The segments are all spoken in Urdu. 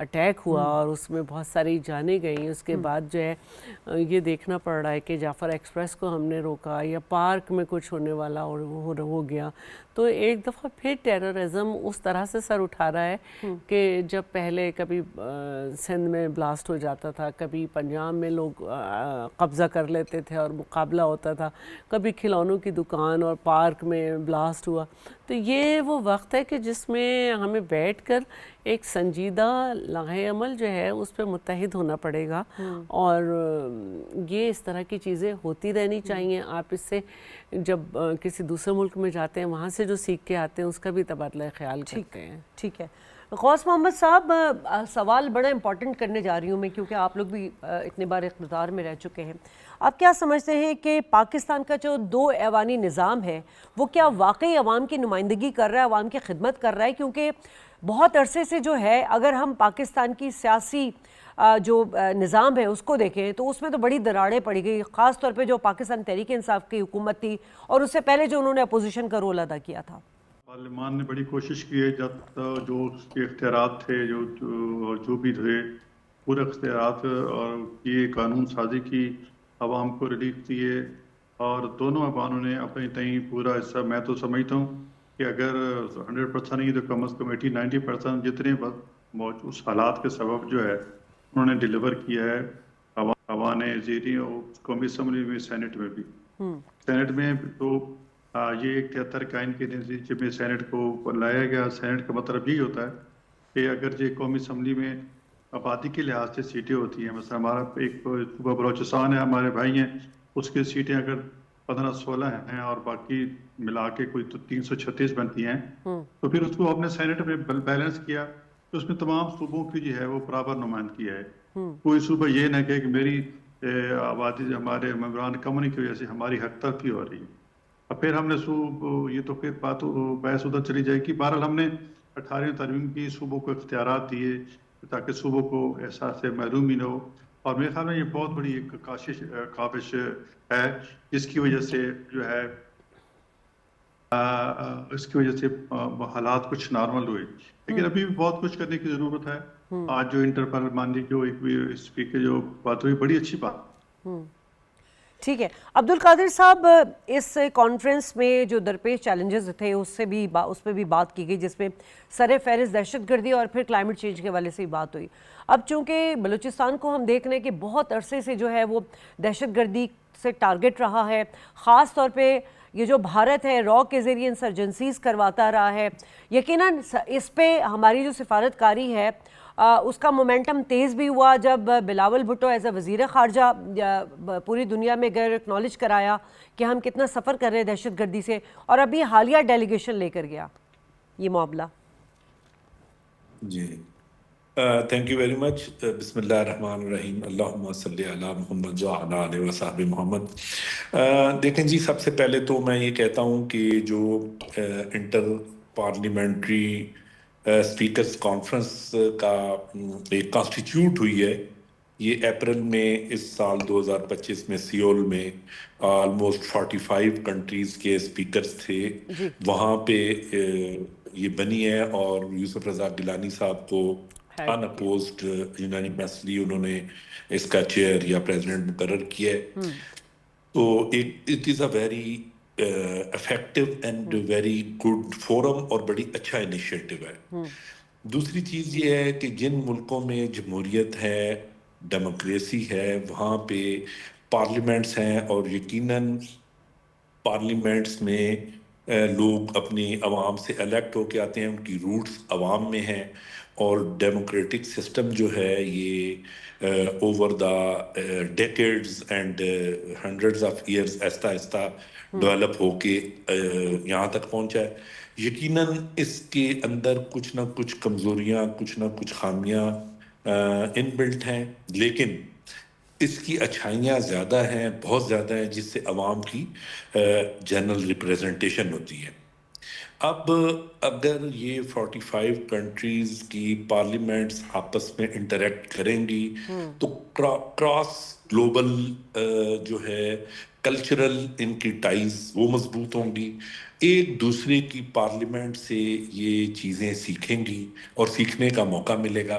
اٹیک ہوا اور اس میں بہت ساری جانیں گئیں، اس کے بعد جو ہے یہ دیکھنا پڑ رہا ہے کہ جعفر ایکسپریس کو ہم نے روکا یا پارک میں کچھ ہونے والا ہو گیا، تو ایک دفعہ پھر ٹیررزم اس طرح سے سر اٹھا رہا ہے کہ جب پہلے کبھی سندھ میں بلاسٹ ہو جاتا تھا، کبھی پنجاب میں لوگ قبضہ کر لیتے تھے اور مقابلہ ہوتا تھا، کبھی کھلونوں کی دکان اور پارک میں بلاسٹ ہوا، تو یہ وہ وقت ہے کہ جس میں ہمیں بیٹھ کر ایک سنجیدہ لائحہ عمل جو ہے اس پہ متحد ہونا پڑے گا، اور یہ اس طرح کی چیزیں ہوتی رہنی چاہیے. آپ اس سے جب کسی دوسرے ملک میں جاتے ہیں وہاں سے جو سیکھ کے آتے ہیں اس کا بھی تبادلہ خیال کرتے ہیں. ٹھیک ہے. غوث محمد صاحب، سوال بڑا امپورٹنٹ کرنے جا رہی ہوں میں، کیونکہ آپ لوگ بھی اتنے بار اقتدار میں رہ چکے ہیں. آپ کیا سمجھتے ہیں کہ پاکستان کا جو 2 ایوانی نظام ہے وہ کیا واقعی عوام کی نمائندگی کر رہا ہے، عوام کی خدمت کر رہا ہے؟ کیونکہ بہت عرصے سے جو ہے اگر ہم پاکستان کی سیاسی جو نظام ہے اس کو دیکھیں تو اس میں تو بڑی دراڑیں پڑی گئی، خاص طور پہ جو پاکستان تحریک انصاف کی حکومت تھی اور اس سے پہلے جو انہوں نے اپوزیشن کا رول ادا کیا تھا. پارلیمان نے بڑی کوشش کی ہے، جب جو اس کے اختیارات تھے جو بھی تھے پورے اختیارات اور یہ قانون سازی کی، عوام کو ریلیف دیے، اور دونوں ایوانوں نے اپنے تئیں پورا حصہ، میں تو سمجھتا ہوں کہ اگر 100% نہیں تو کم از کم 80-90% جتنے اس حالات کے سبب جو ہے انہوں نے ڈیلیور کیا ہے. عوام زیری اور قومی اسمبلی میں، سینٹ میں بھی. سینٹ میں تو یہ ایک 73 قائم کے نتیجے میں سینٹ کو لایا گیا. سینٹ کا مطلب یہی ہوتا ہے کہ اگر یہ قومی اسمبلی میں آبادی کے لحاظ سے سیٹیں ہوتی ہیں، مثلا ہمارا ایک صوبہ بلوچستان ہے، ہمارے بھائی ہیں، اس کی سیٹیں اگر 15-16 ہیں اور باقی ملا کے کوئی تو 336 بنتی ہیں، تو پھر اس کو اپنے سینٹ میں بیلنس کیا تو اس میں تمام صوبوں کی جو ہے وہ برابر نمائندگی ہے. کوئی صوبہ یہ نہ کہے کہ میری آبادی ہمارے ممبران کم ہونے کی وجہ سے ہماری حق تلفی ہو رہی ہے. اب پھر ہم نے یہ تو پھر بحث ادھر چلی جائے گی. بہرحال ہم نے 18ویں ترمیم کی صوبوں کو اختیارات دیے تاکہ صوبوں کو احساس محرومی نہ ہو، اور میرے خیال میں یہ بہت بڑی ایک کاوش ہے جس کی وجہ سے جو ہے اس کی وجہ سے حالات کچھ نارمل ہوئے. لیکن ابھی بھی بہت کچھ کرنے کی ضرورت ہے. آج جو انٹر پارلیمانی جو ایک اسپیکر جو بات ہوئی، بڑی اچھی بات. ٹھیک ہے. عبدالقادر صاحب، اس کانفرنس میں جو درپیش چیلنجز تھے اس پہ بھی بات کی گئی، جس میں سر فہرست دہشت گردی اور پھر کلائمیٹ چینج کے حوالے سے بھی بات ہوئی. اب چونکہ بلوچستان کو ہم دیکھ رہے ہیں کہ بہت عرصے سے جو ہے وہ دہشت گردی سے ٹارگٹ رہا ہے، خاص طور پہ یہ جو بھارت ہے را کے ذریعے انسرجنسیز کرواتا رہا ہے. یقیناً اس پہ ہماری جو سفارت کاری ہے اس کا مومنٹم تیز بھی ہوا جب بلاول بھٹو ایز اے وزیر خارجہ پوری دنیا میں غیر اکنالج کرایا کہ ہم کتنا سفر کر رہے ہیں دہشت گردی سے، اور ابھی حالیہ ڈیلیگیشن لے کر گیا یہ معاملہ. جی، تھینک یو ویری مچ. بسم اللہ الرحمن الرحیم. اللہم صلی علی محمد وعلی آلہ وصحبہ محمد. دیکھیں جی، سب سے پہلے تو میں یہ کہتا ہوں کہ جو انٹر پارلیمنٹری اسپیکرز کانفرنس کا ایک کانسٹیٹیوٹ ہوئی ہے، یہ اپریل میں اس سال 2025 میں سیول میں آلموسٹ 45 کنٹریز کے اسپیکرز تھے. وہاں پہ یہ بنی ہے، اور یوسف رضا گیلانی صاحب کو ان اپوزڈ یونانیمسلی انہوں نے اس کا چیئر یا پریزیڈنٹ مقرر کیا ہے. تو it is a very effective and very good forum اور بڑی اچھا انیشیٹو ہے. دوسری چیز یہ ہے کہ جن ملکوں میں جمہوریت ہے، ڈیموکریسی ہے، وہاں پہ پارلیمنٹس ہیں، اور یقیناً پارلیمنٹس میں لوگ اپنی عوام سے الیکٹ ہو کے آتے ہیں، ان کی روٹس عوام میں ہیں، اور ڈیموکریٹک سسٹم جو ہے یہ over the decades and hundreds of years آہستہ آہستہ ڈیولپ ہو کے یہاں تک پہنچا ہے. یقیناً اس کے اندر کچھ نہ کچھ کمزوریاں، کچھ نہ کچھ خامیاں ان بلٹ ہیں، لیکن اس کی اچھائیاں زیادہ ہیں، بہت زیادہ ہیں، جس سے عوام کی جنرل ریپریزنٹیشن ہوتی ہے. اب اگر یہ 45 کنٹریز کی پارلیمنٹس آپس میں انٹریکٹ کریں گی تو کراس گلوبل جو ہے کلچرل ان کی ٹائز وہ مضبوط ہوں گی. ایک دوسرے کی پارلیمنٹ سے یہ چیزیں سیکھیں گی اور سیکھنے کا موقع ملے گا.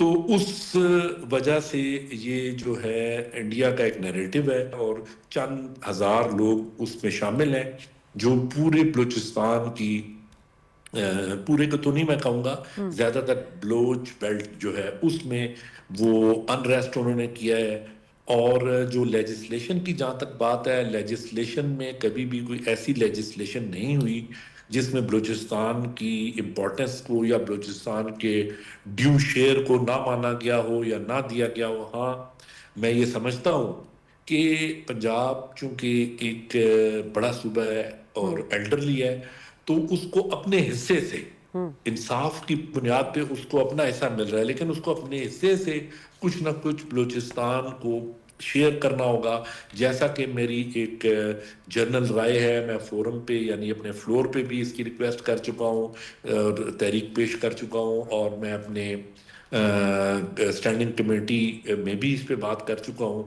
تو اس وجہ سے یہ جو ہے انڈیا کا ایک نیریٹو ہے اور چند ہزار لوگ اس میں شامل ہیں جو پورے بلوچستان کی پورے کو تو نہیں میں کہوں گا، زیادہ تر بلوچ بیلٹ جو ہے اس میں وہ انریسٹ انہوں نے کیا ہے. اور جو لیجسلیشن کی جہاں تک بات ہے، لیجسلیشن میں کبھی بھی کوئی ایسی لیجسلیشن نہیں ہوئی جس میں بلوچستان کی امپورٹنس کو یا بلوچستان کے ڈیو شیئر کو نہ مانا گیا ہو یا نہ دیا گیا ہو. ہاں میں یہ سمجھتا ہوں کہ پنجاب چونکہ ایک بڑا صوبہ ہے اور ایلڈرلی ہے، تو اس کو اپنے حصے سے انصاف کی بنیاد پہ اس کو اپنا حصہ مل رہا ہے، لیکن اس کو اپنے حصے سے کچھ نہ کچھ بلوچستان کو شیئر کرنا ہوگا. جیسا کہ میری ایک جنرل رائے ہے، میں فورم پہ یعنی اپنے فلور پہ بھی اس کی ریکویسٹ کر چکا ہوں، تحریک پیش کر چکا ہوں، اور میں اپنے اسٹینڈنگ کمیٹی میں بھی اس پہ بات کر چکا ہوں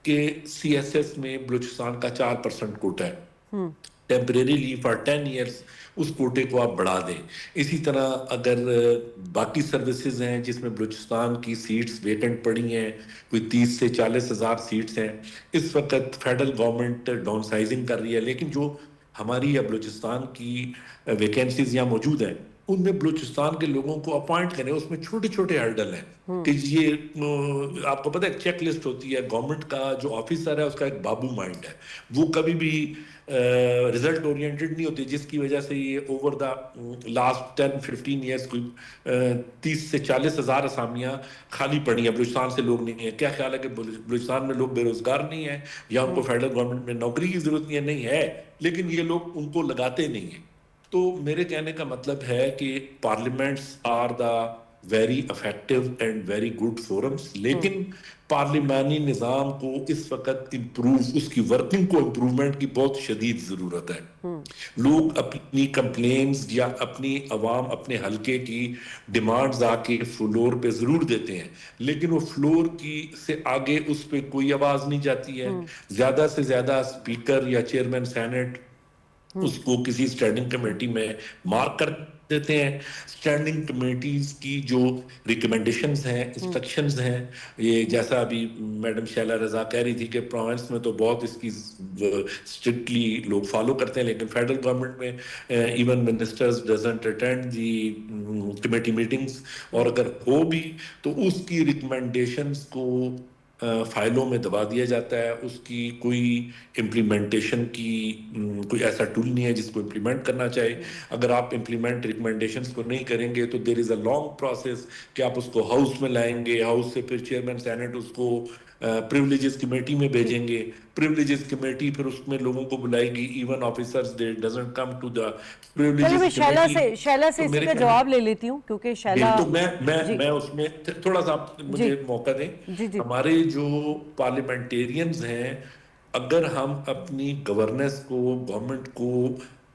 کہ سی ایس ایس میں بلوچستان کا 4% کوٹا ہے، ٹیمپریریلی فار 10 ایئرس اس کوٹے کو آپ بڑھا دیں. اسی طرح اگر باقی سروسز ہیں جس میں بلوچستان کی سیٹس ویکنٹ پڑی ہیں، کوئی 30 سے 40 ہزار سیٹس ہیں، اس وقت فیڈرل گورنمنٹ ڈاؤن سائزنگ کر رہی ہے، لیکن جو ہماری یا بلوچستان کی ویکینسیز یہاں موجود ہیں ان میں بلوچستان کے لوگوں کو اپوائنٹ کریں. اس میں چھوٹے چھوٹے ہرڈل ہیں کہ یہ آپ کو پتہ ہے چیک لسٹ ہوتی ہے. گورنمنٹ کا جو آفیسر ہے اس کا ایک بابو مائنڈ ہے، وہ کبھی بھی ریزلٹ اورینٹڈ نہیں ہوتی، جس کی وجہ سے یہ اوور دا لاسٹ 10-15 ایئرس کوئی 30 سے 40 ہزار اسامیاں خالی پڑی ہیں، بلوچستان سے لوگ نہیں ہیں. کیا خیال ہے کہ بلوچستان میں لوگ بے روزگار نہیں ہیں یا ان کو فیڈرل گورنمنٹ میں نوکری کی ضرورت نہیں ہے؟ نہیں ہے، لیکن یہ لوگ ان کو لگاتے نہیں ہیں. تو میرے کہنے کا مطلب ہے کہ parliaments are the very effective and very good forums, لیکن پارلیمانی نظام کو اس وقت اس کی ورکنگ کو امپروومنٹ کی بہت شدید ضرورت ہے. لوگ اپنی کمپلینز یا اپنی عوام اپنے حلقے کی ڈیمانڈز آ کے فلور پہ ضرور دیتے ہیں، لیکن وہ فلور کی سے آگے اس پہ کوئی آواز نہیں جاتی ہے. زیادہ سے زیادہ اسپیکر یا چیئرمین سینٹ اس کو کسی اسٹینڈنگ کمیٹی میں مارک کر دیتے ہیں. اسٹینڈنگ کمیٹیز کی جو ریکمنڈیشنز ہیں، انسٹرکشنز ہیں، یہ جیسا ابھی میڈم شیلا رضا کہہ رہی تھی کہ پروونس میں تو بہت اس کی اسٹرکٹلی لوگ فالو کرتے ہیں، لیکن فیڈرل گورنمنٹ میں even ministers doesn't attend the committee meetings, اور اگر ہو بھی تو اس کی ریکمنڈیشنز کو فائلوں میں دبا دیا جاتا ہے. اس کی کوئی امپلیمنٹیشن کی کوئی ایسا ٹول نہیں ہے جس کو امپلیمنٹ کرنا چاہے. اگر آپ امپلیمنٹ ریکمنڈیشنز کو نہیں کریں گے تو دیر از اے لانگ پروسیس کہ آپ اس کو ہاؤس میں لائیں گے، ہاؤس سے پھر چیئرمین سینٹ اس کو پریولیجز کمیٹی میں بھیجیں گے، پریولیجز کمیٹی پھر اس میں لوگوں کو بلائے گی، even officers they doesn't come to the privileges committee. Sheila سے اسی کا جواب لے لیتی ہوں کیونکہ شیلا تو میں اس میں تھوڑا سا مجھے موقع دیں. ہمارے جو پارلیمنٹیرینز ہیں، اگر ہم اپنی گورننس کو، گورنمنٹ کو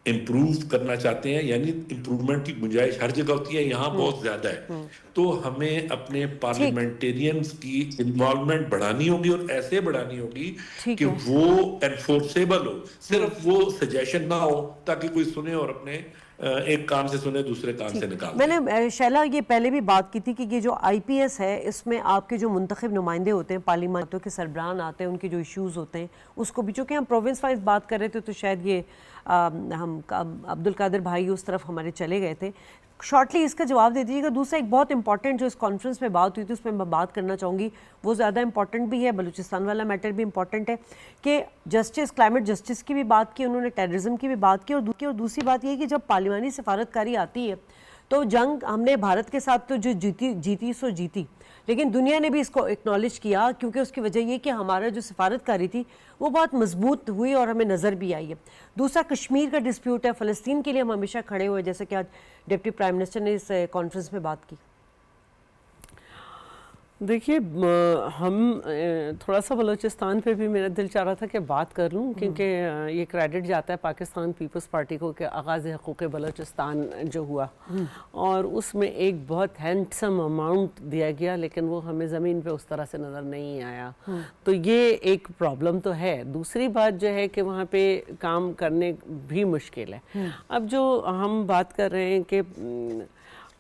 امپروو کرنا چاہتے ہیں، یعنی امپروومنٹ کی گنجائش ہر جگہ ہوتی ہے، یہاں بہت زیادہ ہے، تو ہمیں اپنے پارلیمنٹیرینز کی انوالومنٹ بڑھانی ہوگی، اور ایسے بڑھانی ہوگی کہ وہ انفورسیبل ہو، صرف وہ سجیشن نہ ہو تاکہ کوئی سنے اور اپنے ایک کان سے سنے دوسرے کان سے نکال. میں نے شیلا یہ پہلے بھی بات کی تھی کہ یہ جو آئی پی ایس ہے اس میں آپ کے جو منتخب نمائندے ہوتے ہیں، پارلیمنٹوں کے سربراہان آتے ہیں، ان کے جو ایشوز ہوتے ہیں اس کو بھی، چونکہ ہم پروونس وائز بات کر رہے تھے تو شاید یہ ہم عبدالقادر بھائی اس طرف ہمارے چلے گئے تھے. شارٹلی اس کا جواب دے دیجیے گا. دوسرا ایک بہت امپورٹنٹ جو اس کانفرنس میں بات ہوئی تھی اس میں میں بات کرنا چاہوں گی، وہ زیادہ امپورٹنٹ بھی ہے، بلوچستان والا میٹر بھی امپورٹنٹ ہے، کہ جسٹس، کلائمیٹ جسٹس کی بھی بات کی انہوں نے، ٹیررزم کی بھی بات کی، اور دوسری بات یہ ہے کہ جب پارلیمانی سفارتکاری آتی ہے تو جنگ ہم نے بھارت کے ساتھ تو جو جیتی سو جیتی، لیکن دنیا نے بھی اس کو اکنالج کیا، کیونکہ اس کی وجہ یہ کہ ہمارا جو سفارتکاری تھی وہ بہت مضبوط ہوئی اور ہمیں نظر بھی آئی ہے. دوسرا کشمیر کا ڈسپیوٹ ہے، فلسطین کے لیے ہم ہمیشہ کھڑے ہوئے، جیسے کہ آج ڈپٹی پرائم منسٹر نے اس کانفرنس میں بات کی. دیکھیے ہم تھوڑا سا بلوچستان پہ بھی میرا دل چاہ رہا تھا کہ بات کر لوں، کیونکہ یہ کریڈٹ جاتا ہے پاکستان پیپلز پارٹی کو کہ آغاز حقوق بلوچستان جو ہوا اور اس میں ایک بہت ہینڈسم اماؤنٹ دیا گیا، لیکن وہ ہمیں زمین پہ اس طرح سے نظر نہیں آیا. تو یہ ایک پرابلم تو ہے. دوسری بات جو ہے کہ وہاں پہ کام کرنے بھی مشکل ہے. اب جو ہم بات کر رہے ہیں کہ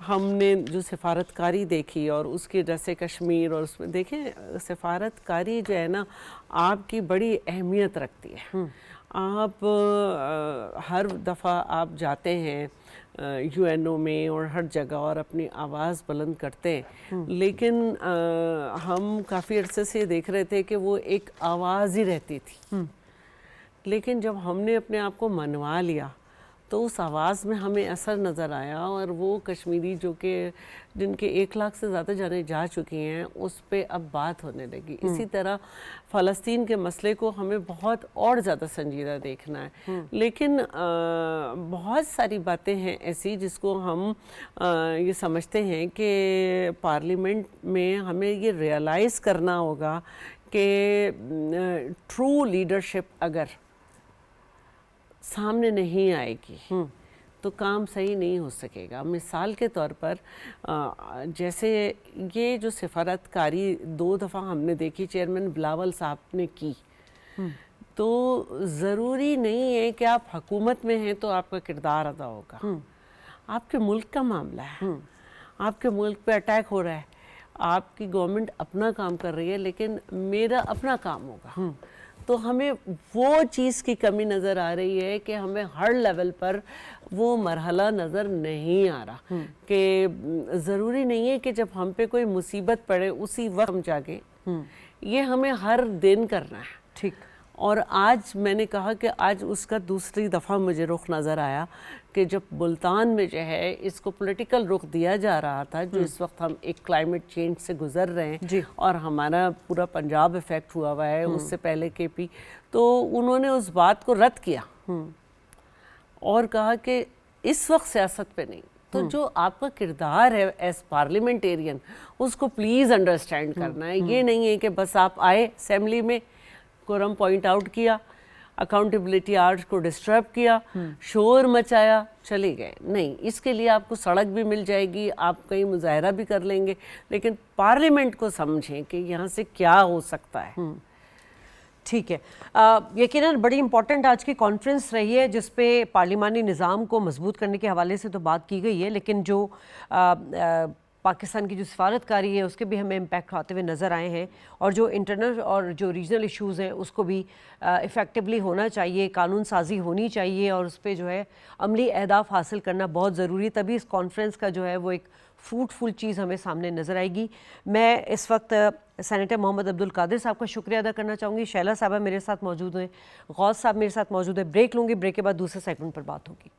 ہم نے جو سفارتکاری دیکھی اور اس کی رس کشمیر، اور اس میں دیکھیں سفارتکاری جو ہے نا آپ کی بڑی اہمیت رکھتی ہے. آپ ہر دفعہ آپ جاتے ہیں یو این او میں اور ہر جگہ اور اپنی آواز بلند کرتے ہیں، لیکن ہم کافی عرصے سے دیکھ رہے تھے کہ وہ ایک آواز ہی رہتی تھی. لیکن جب ہم نے اپنے آپ کو منوا لیا تو اس آواز میں ہمیں اثر نظر آیا، اور وہ کشمیری جو کہ جن کے 1 لاکھ سے زیادہ جانے جا چکی ہیں اس پہ اب بات ہونے لگی. اسی طرح فلسطین کے مسئلے کو ہمیں بہت اور زیادہ سنجیدہ دیکھنا ہے. لیکن بہت ساری باتیں ہیں ایسی جس کو ہم یہ سمجھتے ہیں کہ پارلیمنٹ میں ہمیں یہ ریئلائز کرنا ہوگا کہ ٹرو لیڈرشپ اگر سامنے نہیں آئے گی تو کام صحیح نہیں ہو سکے گا. مثال کے طور پر جیسے یہ جو سفارتکاری 2 دفعہ ہم نے دیکھی چیئرمین بلاول صاحب نے کی، تو ضروری نہیں ہے کہ آپ حکومت میں ہیں تو آپ کا کردار ادا ہوگا. آپ کے ملک کا معاملہ ہے، آپ کے ملک پہ اٹیک ہو رہا ہے، آپ کی گورنمنٹ اپنا کام کر رہی ہے لیکن میرا اپنا کام ہوگا. تو ہمیں وہ چیز کی کمی نظر آ رہی ہے کہ ہمیں ہر لیول پر وہ مرحلہ نظر نہیں آ رہا کہ ضروری نہیں ہے کہ جب ہم پہ کوئی مصیبت پڑے اسی وقت ہم جاگیں. یہ ہمیں ہر دن کرنا ہے. ٹھیک. اور آج میں نے کہا کہ آج اس کا دوسری دفعہ مجھے رخ نظر آیا کہ جب ملتان میں جو ہے اس کو پولیٹیکل رخ دیا جا رہا تھا، جو اس وقت ہم ایک کلائمیٹ چینج سے گزر رہے ہیں اور ہمارا پورا پنجاب افیکٹ ہوا ہوا ہے، اس سے پہلے کے پی، تو انہوں نے اس بات کو رد کیا اور کہا کہ اس وقت سیاست پہ نہیں. تو جو آپ کا کردار ہے ایز پارلیمنٹیرین اس کو پلیز انڈرسٹینڈ کرنا ہے. یہ نہیں ہے کہ بس آپ آئے اسمبلی میں، کورم پوائنٹ آؤٹ کیا، اکاؤنٹیبلٹی آرڈر کو ڈسٹرب کیا، شور مچایا، چلے گئے. نہیں، اس کے لیے آپ کو سڑک بھی مل جائے گی، آپ کہیں مظاہرہ بھی کر لیں گے، لیکن پارلیمنٹ کو سمجھیں کہ یہاں سے کیا ہو سکتا ہے. ٹھیک ہے. یقیناً بڑی امپورٹنٹ آج کی کانفرنس رہی ہے جس پہ پارلیمانی نظام کو مضبوط کرنے کے حوالے سے تو بات کی گئی ہے، لیکن جو پاکستان کی جو سفارتکاری ہے اس کے بھی ہمیں امپیکٹ آتے ہوئے نظر آئے ہیں، اور جو انٹرنل اور جو ریجنل ایشوز ہیں اس کو بھی افیکٹولی ہونا چاہیے، قانون سازی ہونی چاہیے، اور اس پہ جو ہے عملی اہداف حاصل کرنا بہت ضروری. تبھی اس کانفرنس کا جو ہے وہ ایک فروٹفل چیز ہمیں سامنے نظر آئے گی. میں اس وقت سینیٹر محمد عبدالقادر صاحب کا شکریہ ادا کرنا چاہوں گی. شیلا صاحبہ میرے ساتھ موجود ہیں، غوث صاحب میرے ساتھ موجود ہیں. بریک لوں گی، بریک کے بعد دوسرے سیگمنٹ پر بات ہوگی.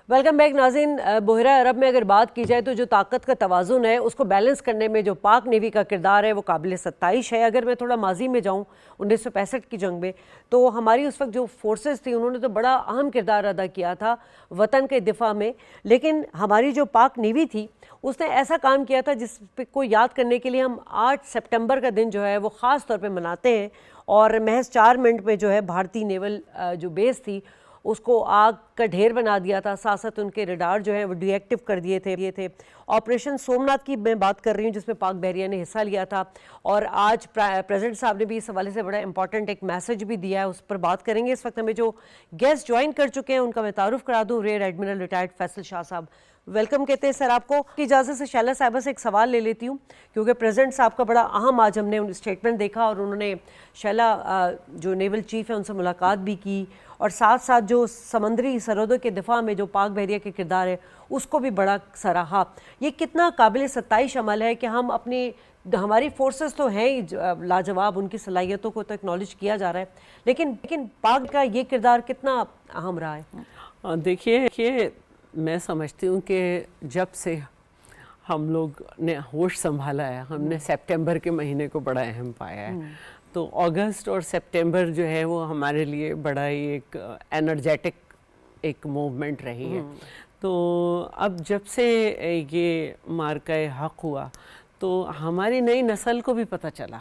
ویلکم بیک ناظرین. بحیرہ عرب میں اگر بات کی جائے تو جو طاقت کا توازن ہے اس کو بیلنس کرنے میں جو پاک نیوی کا کردار ہے وہ قابل ستائش ہے. اگر میں تھوڑا ماضی میں جاؤں 1965 کی جنگ میں، تو ہماری اس وقت جو فورسز تھیں انہوں نے تو بڑا اہم کردار ادا کیا تھا وطن کے دفاع میں، لیکن ہماری جو پاک نیوی تھی اس نے ایسا کام کیا تھا جس پہ کو یاد کرنے کے لیے ہم 8 سپٹمبر کا دن جو ہے وہ خاص طور پہ مناتے ہیں. اور محض 4 منٹ میں جو ہے بھارتی نیول جو بیس تھی اس کو آگ کا ڈھیر بنا دیا تھا، ساتھ ساتھ ان کے ریڈار جو ہیں وہ ڈی ایکٹیو کر دیے تھے. آپریشن سومناتھ کی میں بات کر رہی ہوں جس میں پاک بحریہ نے حصہ لیا تھا، اور آج پریزیڈنٹ صاحب نے بھی اس حوالے سے بڑا امپورٹنٹ ایک میسج بھی دیا ہے، اس پر بات کریں گے. اس وقت ہمیں جو گیسٹ جوائن کر چکے ہیں ان کا میں تعارف کرا دوں. ریئر ایڈمرل ریٹائرڈ فیصل شاہ صاحب، ویلکم کہتے ہیں سر آپ کو. کی اجازت سے شیلا صاحبہ سے ایک سوال لے لیتی ہوں، کیونکہ پریزیڈنٹ صاحب کا بڑا اہم آج ہم نے اسٹیٹمنٹ دیکھا، اور انہوں نے شیلا جو نیول چیف ہے ان سے ملاقات بھی کی، اور ساتھ ساتھ جو سمندری سرحدوں کے دفاع میں جو پاک بحریہ کے کردار ہے اس کو بھی بڑا سراہا. یہ کتنا قابل ستائش عمل ہے کہ ہم ہماری فورسز تو ہیں ہی لاجواب، ان کی صلاحیتوں کو تو اکنالج کیا جا رہا ہے، لیکن پاک کا یہ کردار کتنا اہم رہا ہے؟ دیکھیے میں سمجھتی ہوں کہ جب سے ہم لوگ نے ہوش سنبھالا ہے، ہم نے سپٹمبر کے مہینے کو بڑا اہم پایا ہے. تو اگست اور سپٹمبر جو ہے وہ ہمارے لیے بڑا ہی ایک انرجیٹک ایک موومنٹ رہی ہے. تو اب جب سے یہ مارکہ حق ہوا تو ہماری نئی نسل کو بھی پتہ چلا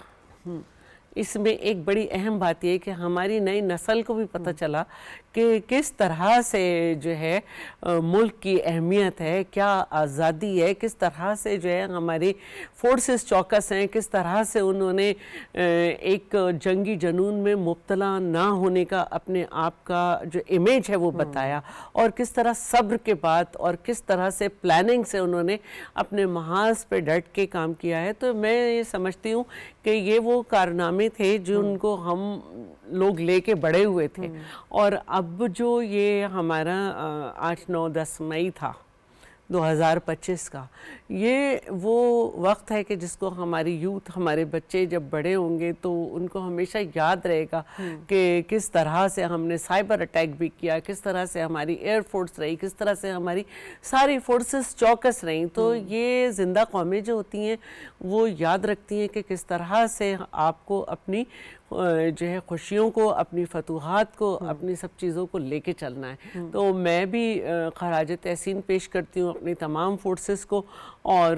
اس میں ایک بڑی اہم بات یہ ہے کہ ہماری نئی نسل کو بھی پتہ چلا کہ کس طرح سے جو ہے ملک کی اہمیت ہے، کیا آزادی ہے، کس طرح سے جو ہے ہماری فورسز چوکس ہیں، کس طرح سے انہوں نے ایک جنگی جنون میں مبتلا نہ ہونے کا اپنے آپ کا جو امیج ہے وہ بتایا، اور کس طرح صبر کے بعد اور کس طرح سے پلاننگ سے انہوں نے اپنے محاذ پہ ڈٹ کے کام کیا ہے۔ تو میں یہ سمجھتی ہوں کہ یہ وہ کارنامے تھے جو ان کو ہم لوگ لے کے بڑے ہوئے تھے، اور اب جو یہ ہمارا 8، 9، 10 مئی تھا 2025 کا، یہ وہ وقت ہے کہ جس کو ہماری یوتھ، ہمارے بچے جب بڑے ہوں گے تو ان کو ہمیشہ یاد رہے گا کہ کس طرح سے ہم نے سائبر اٹیک بھی کیا، کس طرح سے ہماری ایئر فورس رہی، کس طرح سے ہماری ساری فورسز چوکس رہیں۔ تو یہ زندہ قومیں جو ہوتی ہیں وہ یاد رکھتی ہیں کہ کس طرح سے آپ کو اپنی جو ہے خوشیوں کو، اپنی فتوحات کو، اپنی سب چیزوں کو لے کے چلنا ہے۔ تو میں بھی خراج تحسین پیش کرتی ہوں اپنی تمام فورسز کو، اور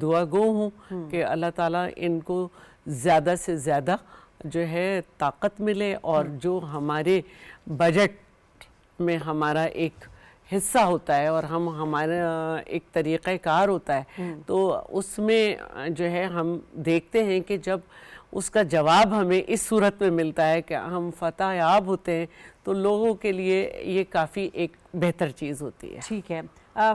دعا گو ہوں کہ اللہ تعالیٰ ان کو زیادہ سے زیادہ جو ہے طاقت ملے، اور جو ہمارے بجٹ میں ہمارا ایک حصہ ہوتا ہے اور ہمارا ایک طریقہ کار ہوتا ہے، تو اس میں جو ہے ہم دیکھتے ہیں کہ جب اس کا جواب ہمیں اس صورت میں ملتا ہے کہ ہم فتح یاب ہوتے ہیں، تو لوگوں کے لیے یہ کافی ایک بہتر چیز ہوتی ہے۔ ٹھیک ہے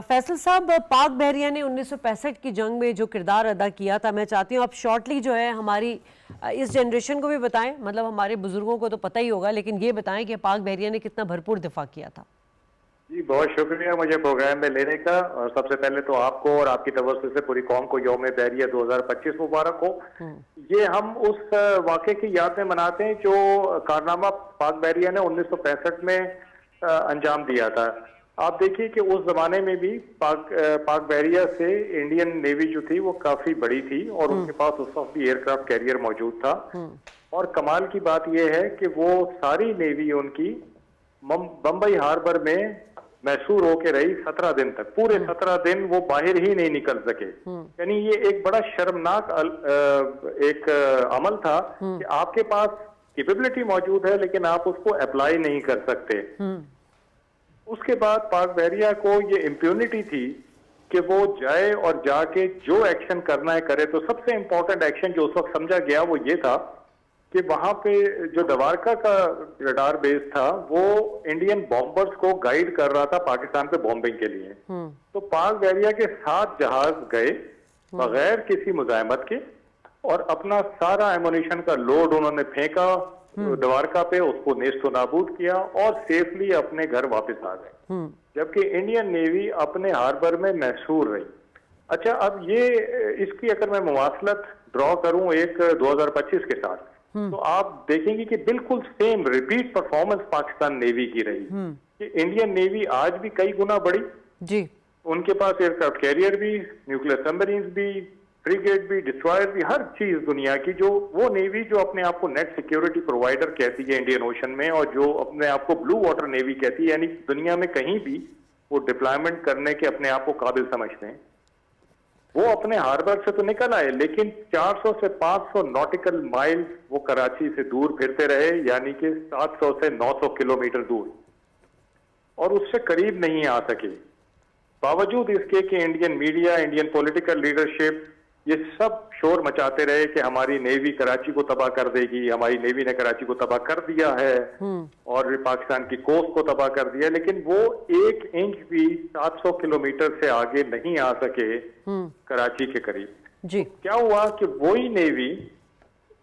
فیصل صاحب، پاک بحریہ نے 1965 کی جنگ میں جو کردار ادا کیا تھا، میں چاہتی ہوں آپ شارٹلی جو ہے ہماری اس جنریشن کو بھی بتائیں، مطلب ہمارے بزرگوں کو تو پتہ ہی ہوگا، لیکن یہ بتائیں کہ پاک بحریہ نے کتنا بھرپور دفاع کیا تھا۔ جی بہت شکریہ مجھے پروگرام میں لینے کا، اور سب سے پہلے تو آپ کو اور آپ کی توسط سے پوری قوم کو یوم بحریہ 2025 مبارک ہو۔ یہ ہم اس واقعے کی یاد میں مناتے ہیں جو کارنامہ پاک بحریہ نے 1965 میں انجام دیا تھا۔ آپ دیکھیے کہ اس زمانے میں بھی پاک بحریہ سے انڈین نیوی جو تھی وہ کافی بڑی تھی، اور ان کے پاس اس وقت بھی ایئر کرافٹ کیریئر موجود تھا، اور کمال کی بات یہ ہے کہ وہ ساری نیوی ان کی بمبئی ہاربر میں محصور ہو کے رہی 17 دن تک، پورے 17 دن وہ باہر ہی نہیں نکل سکے۔ یعنی یہ ایک بڑا شرمناک ایک عمل تھا کہ آپ کے پاس کیپیبلٹی موجود ہے لیکن آپ اس کو اپلائی نہیں کر سکتے۔ اس کے بعد پاک بحریہ کو یہ امپیونٹی تھی کہ وہ جائے اور جا کے جو ایکشن کرنا ہے کرے۔ تو سب سے امپورٹنٹ ایکشن جو اس وقت سمجھا گیا وہ یہ تھا کہ وہاں پہ جو دوارکا کا ریڈار بیس تھا وہ انڈین بامبرز کو گائیڈ کر رہا تھا پاکستان پہ بامبنگ کے لیے۔ تو پاک بحریہ کے 7 جہاز گئے بغیر کسی مزاحمت کے، اور اپنا سارا ایمونیشن کا لوڈ انہوں نے پھینکا دوارکا پہ، اس کو نیست و نابود کیا اور سیفلی اپنے گھر واپس آ گئے، جبکہ انڈین نیوی اپنے ہاربر میں محصور رہی۔ اچھا، اب یہ اس کی اگر میں مواصلت ڈرا کروں ایک 2025 کے ساتھ، تو آپ دیکھیں گے کہ بالکل same repeat performance Pakistan navy کی رہی کہ انڈین نیوی آج بھی کئی گنا بڑی، جی ان کے پاس ایئر کرافٹ کیریئر بھی، نیوکلیر سبمرینز بھی، فریگیٹ بھی، ڈسٹرائر بھی، ہر چیز دنیا کی، جو وہ نیوی جو اپنے آپ کو نیٹ سیکیورٹی پرووائڈر کہتی ہے انڈین اوشن میں، اور جو اپنے آپ کو بلو واٹر نیوی کہتی ہے، یعنی دنیا میں کہیں بھی وہ ڈپلائمنٹ کرنے کے اپنے آپ کو قابل سمجھتے ہیں۔ وہ اپنے ہاربر سے تو نکل آئے لیکن 400 سے 500 ناٹیکل مائل وہ کراچی سے دور پھرتے رہے، یعنی کہ 700 سے 900 کلومیٹر دور، اور اس سے قریب نہیں آ سکے، باوجود اس کے کہ Indian media, Indian political leadership یہ سب شور مچاتے رہے کہ ہماری نیوی کراچی کو تباہ کر دے گی، ہماری نیوی نے کراچی کو تباہ کر دیا ہے اور پاکستان کی کوسٹ کو تباہ کر دیا، لیکن وہ 1 انچ بھی 700 کلومیٹر سے آگے نہیں آ سکے کراچی کے قریب۔ جی کیا ہوا کہ وہی نیوی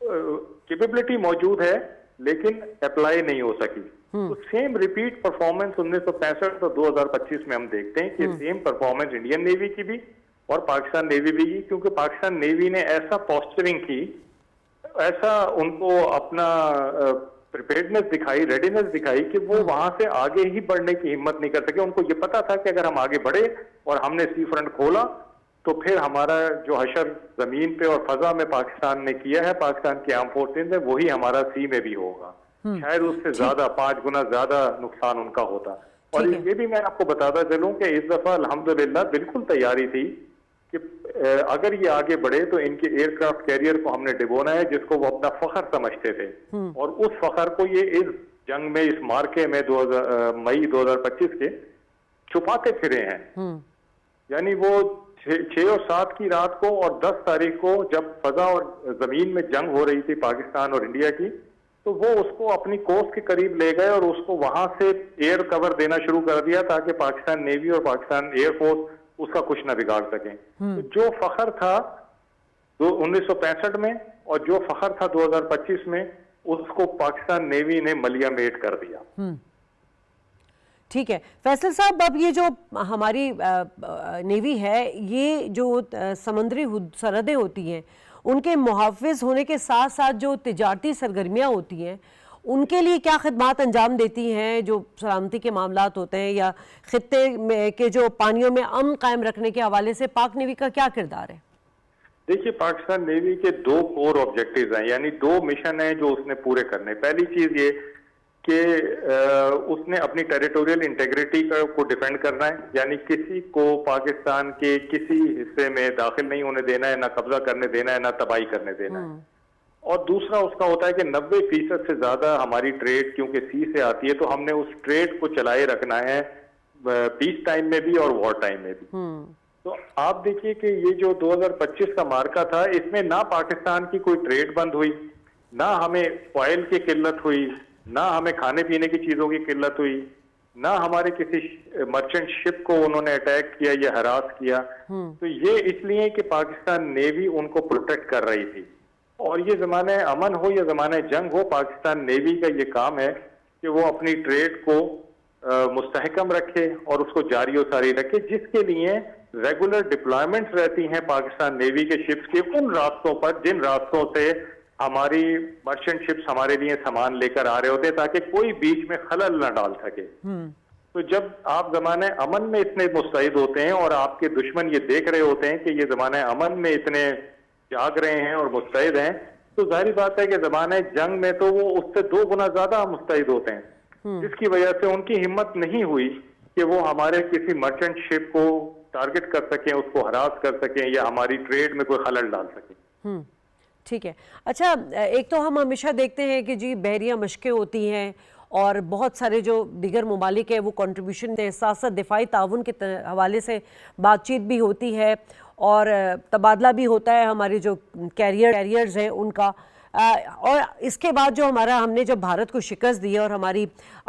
کیپیبلٹی موجود ہے لیکن اپلائی نہیں ہو سکی۔ تو سیم ریپیٹ پرفارمنس 1965 اور 2025 میں ہم دیکھتے ہیں کہ سیم پرفارمنس انڈین نیوی کی بھی اور پاکستان نیوی بھی کی، کیونکہ پاکستان نیوی نے ایسا پوسچرنگ کی، ایسا ان کو اپنا پریپیئرڈنس دکھائی، ریڈینس دکھائی کہ وہ وہاں سے آگے ہی بڑھنے کی ہمت نہیں کر سکے۔ ان کو یہ پتا تھا کہ اگر ہم آگے بڑھے اور ہم نے سی فرنٹ کھولا تو پھر ہمارا جو حشر زمین پہ اور فضا میں پاکستان نے کیا ہے، پاکستان کی آرم فورسز میں، وہی ہمارا سی میں بھی ہوگا، شاید اس سے زیادہ 5 گنا زیادہ نقصان ان کا ہوتا۔ اور یہ بھی میں آپ کو بتاتا چلوں کہ اس دفعہ الحمدللہ بالکل تیاری تھی کہ اگر یہ آگے بڑھے تو ان کے ایئر کرافٹ کیریئر کو ہم نے ڈبونا ہے جس کو وہ اپنا فخر سمجھتے تھے، اور اس فخر کو یہ اس جنگ میں، اس مارکے میں مئی 2025 کے چھپاتے پھرے ہیں. یعنی وہ 6 اور 7 کی رات کو اور 10 تاریخ کو جب فضا اور زمین میں جنگ ہو رہی تھی پاکستان اور انڈیا کی، تو وہ اس کو اپنی کوسٹ کے قریب لے گئے اور اس کو وہاں سے ایئر کور دینا شروع کر دیا تاکہ پاکستان نیوی اور پاکستان ایئر فورس اس کا کچھ نہ بگاڑ سکیں. تو جو فخر تھا 1965 میں اور جو فخر تھا 2025 میں، اس کو پاکستان نیوی نے ملیا میٹ کر دیا. ٹھیک ہے فیصل صاحب، اب یہ جو ہماری نیوی ہے، یہ جو سمندری سرحدیں ہوتی ہیں ان کے محافظ ہونے کے ساتھ ساتھ جو تجارتی سرگرمیاں ہوتی ہیں ان کے لیے کیا خدمات انجام دیتی ہیں؟ جو سلامتی کے معاملات ہوتے ہیں یا خطے میں کے جو پانیوں میں امن قائم رکھنے کے حوالے سے پاک نیوی کا کیا کردار ہے؟ دیکھیے، پاکستان نیوی کے 2 کور آبجیکٹیوز ہیں، یعنی 2 مشن ہیں جو اس نے پورے کرنے. پہلی چیز یہ کہ اس نے اپنی ٹیریٹوریل انٹیگریٹی کو ڈیفینڈ کرنا ہے، یعنی کسی کو پاکستان کے کسی حصے میں داخل نہیں ہونے دینا ہے، نہ قبضہ کرنے دینا ہے، نہ تباہی کرنے دینا ہے. اور دوسرا اس کا ہوتا ہے کہ 90% سے زیادہ ہماری ٹریڈ کیونکہ سی سے آتی ہے، تو ہم نے اس ٹریڈ کو چلائے رکھنا ہے پیس ٹائم میں بھی اور وار ٹائم میں بھی. تو آپ دیکھیے کہ یہ جو 2025 کا مارکا تھا، اس میں نہ پاکستان کی کوئی ٹریڈ بند ہوئی، نہ ہمیں آئل کی قلت ہوئی، نہ ہمیں کھانے پینے کی چیزوں کی قلت ہوئی، نہ ہمارے کسی مرچنٹ شپ کو انہوں نے اٹیک کیا یا ہراس کیا. تو یہ اس لیے کہ پاکستان نیوی ان کو پروٹیکٹ کر رہی تھی. اور یہ زمانہ امن ہو یا زمانہ جنگ ہو، پاکستان نیوی کا یہ کام ہے کہ وہ اپنی ٹریڈ کو مستحکم رکھے اور اس کو جاری و ساری رکھے، جس کے لیے ریگولر ڈپلائمنٹس رہتی ہیں پاکستان نیوی کے شپس کے ان راستوں پر جن راستوں سے ہماری مرچنٹ شپس ہمارے لیے سامان لے کر آ رہے ہوتے ہیں، تاکہ کوئی بیچ میں خلل نہ ڈال سکے. تو جب آپ زمانہ امن میں اتنے مستعد ہوتے ہیں اور آپ کے دشمن یہ دیکھ رہے ہوتے ہیں کہ یہ زمانہ امن میں اتنے جاگ رہے ہیں اور مستعد ہیں، تو ظاہری بات ہے کہ زمانہ جنگ میں تو وہ اس سے 2 گنا زیادہ مستعد ہوتے ہیں، جس کی وجہ سے ان کی ہمت نہیں ہوئی کہ وہ ہمارے کسی مرچنٹ شپ کو ٹارگٹ کر سکیں، اس کو ہراس کر سکیں یا ہماری ٹریڈ میں کوئی خلل ڈال سکیں. ٹھیک ہے. اچھا، ایک تو ہم ہمیشہ دیکھتے ہیں کہ جی بحریہ مشقیں ہوتی ہیں اور بہت سارے جو دیگر ممالک ہیں وہ کنٹریبیوشن دیں، ساتھ ساتھ دفاعی تعاون کے حوالے سے بات چیت بھی ہوتی ہے اور تبادلہ بھی ہوتا ہے ہمارے جو کیریئرز ہیں ان کا. اور اس کے بعد جو ہم نے جب بھارت کو شکست دی اور ہماری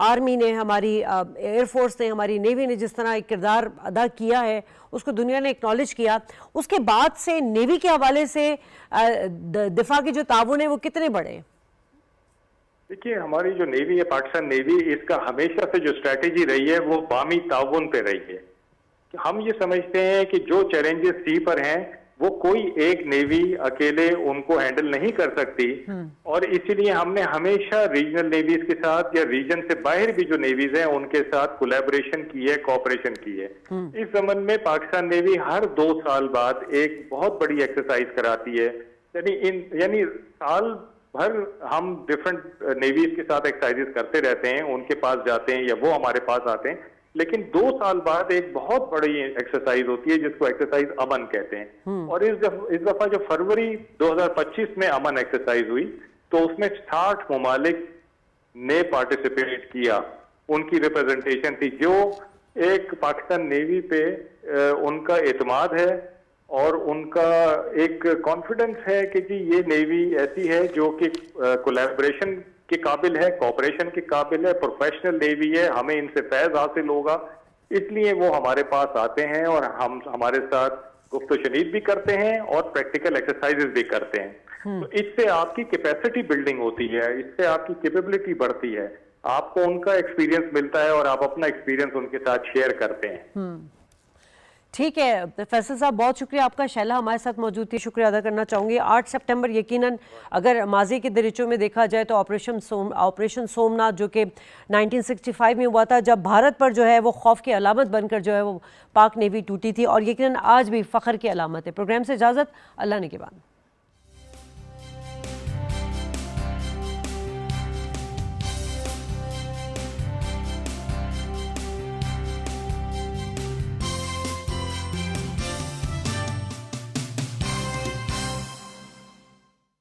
آرمی نے، ہماری ایئر فورس نے، ہماری نیوی نے جس طرح ایک کردار ادا کیا ہے اس کو دنیا نے اکنالج کیا، اس کے بعد سے نیوی کے حوالے سے دفاع کے جو تعاون ہے وہ کتنے بڑے ہیں؟ دیکھیے، ہماری جو نیوی ہے پاکستان نیوی، اس کا ہمیشہ سے جو اسٹریٹجی رہی ہے وہ باہمی تعاون پہ رہی ہے. کہ ہم یہ سمجھتے ہیں کہ جو چیلنجز سی پر ہیں وہ کوئی ایک نیوی اکیلے ان کو ہینڈل نہیں کر سکتی، اور اسی لیے ہم نے ہمیشہ ریجنل نیویز کے ساتھ یا ریجن سے باہر بھی جو نیویز ہیں ان کے ساتھ کولیبریشن کی ہے، کوآپریشن کی ہے. اس زمن میں پاکستان نیوی ہر 2 سال بعد ایک بہت بڑی ایکسرسائز کراتی ہے. یعنی سال بھر ہم ڈفرنٹ نیویز کے ساتھ ایکسرسائز کرتے رہتے ہیں، ان کے پاس جاتے ہیں یا وہ ہمارے پاس آتے ہیں، لیکن 2 سال بعد ایک بہت بڑی ایکسرسائز ہوتی ہے جس کو ایکسرسائز امن کہتے ہیں. اور اس دفعہ جو فروری 2025 میں امن ایکسرسائز ہوئی تو اس میں 60 ممالک نے پارٹیسپیٹ کیا، ان کی ریپرزنٹیشن تھی، جو ایک پاکستان نیوی پہ ان کا اعتماد ہے اور ان کا ایک کانفیڈنس ہے کہ جی یہ نیوی ایسی ہے جو کہ کولیبریشن کے قابل ہے، کوآپریشن کے قابل ہے، پروفیشنل نیوی ہے، ہمیں ان سے فیض حاصل ہوگا. اس لیے وہ ہمارے پاس آتے ہیں اور ہم ہمارے ساتھ گفت و شنید بھی کرتے ہیں اور پریکٹیکل ایکسرسائزز بھی کرتے ہیں. تو اس سے آپ کی کیپیسٹی بلڈنگ ہوتی ہے، اس سے آپ کی کیپیبلٹی بڑھتی ہے، آپ کو ان کا ایکسپیرینس ملتا ہے اور آپ اپنا ایکسپیرینس ان کے ساتھ شیئر کرتے ہیں. ٹھیک ہے فیصل صاحب، بہت شکریہ آپ کا. شیلا ہمارے ساتھ موجود تھی، شکریہ ادا کرنا چاہوں گی. 8 سپٹمبر یقیناً اگر ماضی کے دریچوں میں دیکھا جائے تو آپریشن سومناتھ جو کہ 1965 میں ہوا تھا، جب بھارت پر جو ہے وہ خوف کی علامت بن کر جو ہے وہ پاک نیوی ٹوٹی تھی، اور یقیناً آج بھی فخر کی علامت ہے. پروگرام سے اجازت، اللہ نگہبان.